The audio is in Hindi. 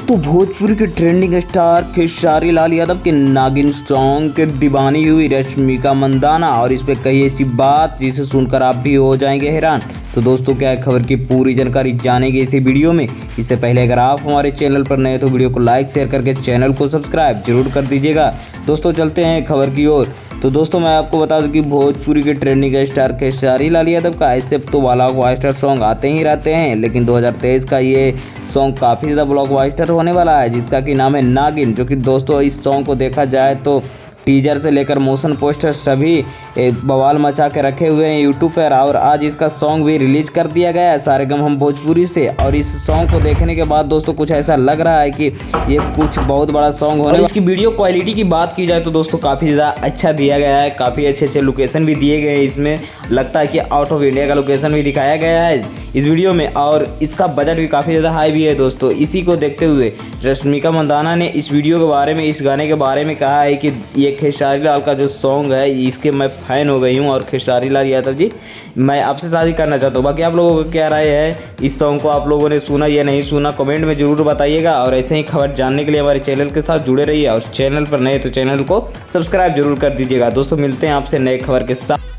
दोस्तों भोजपुरी के ट्रेंडिंग स्टार खेसारी लाल यादव के नागिन सॉन्ग के दीवानी हुई रश्मिका मंदाना और इस पे कही ऐसी बात जिसे सुनकर आप भी हो जाएंगे हैरान। तो दोस्तों क्या है खबर की पूरी जानकारी जानेंगे इसी वीडियो में। इससे पहले अगर आप हमारे चैनल पर नए तो वीडियो को लाइक शेयर करके चैनल को सब्सक्राइब जरूर कर दीजिएगा। दोस्तों चलते हैं खबर की ओर। तो दोस्तों मैं आपको बता दूं कि भोजपुरी के ट्रेंडिंग स्टार खेसारी लाल यादव का ऐसे तो ब्लॉकबस्टर सॉन्ग आते ही रहते हैं, लेकिन 2023 का ये सॉन्ग काफ़ी ज़्यादा ब्लॉकबस्टर होने वाला है जिसका कि नाम है नागिन। जो कि दोस्तों इस सॉन्ग को देखा जाए तो टीजर से लेकर मोशन पोस्टर सभी बवाल मचा के रखे हुए हैं यूट्यूब पर, और आज इसका सॉन्ग भी रिलीज कर दिया गया है सारेगम हम भोजपुरी से। और इस सॉन्ग को देखने के बाद दोस्तों कुछ ऐसा लग रहा है कि ये कुछ बहुत बड़ा सॉन्ग होने। इसकी वीडियो क्वालिटी की बात की जाए तो दोस्तों काफ़ी ज़्यादा अच्छा दिया गया है, काफ़ी अच्छे अच्छे लोकेशन भी दिए गए हैं। इसमें लगता है कि आउट ऑफ इंडिया का लोकेशन भी दिखाया गया है इस वीडियो में, और इसका बजट भी काफ़ी ज़्यादा हाई भी है दोस्तों। इसी को देखते हुए रश्मिका मंदाना ने इस वीडियो के बारे में, इस गाने के बारे में कहा है कि ये खेसारी लाल का जो सॉन्ग है इसके मैं फ़ैन हो गई हूँ, और खेसारी लाल यादव जी मैं आपसे शादी करना चाहता हूँ। बाकी आप लोगों को क्या राय है, इस सॉन्ग को आप लोगों ने सुना या नहीं सुना, कमेंट में ज़रूर बताइएगा। और ऐसे ही खबर जानने के लिए हमारे चैनल के साथ जुड़े रहिए, और चैनल पर नए तो चैनल को सब्सक्राइब जरूर कर दीजिएगा। दोस्तों मिलते हैं आपसे नए खबर के साथ।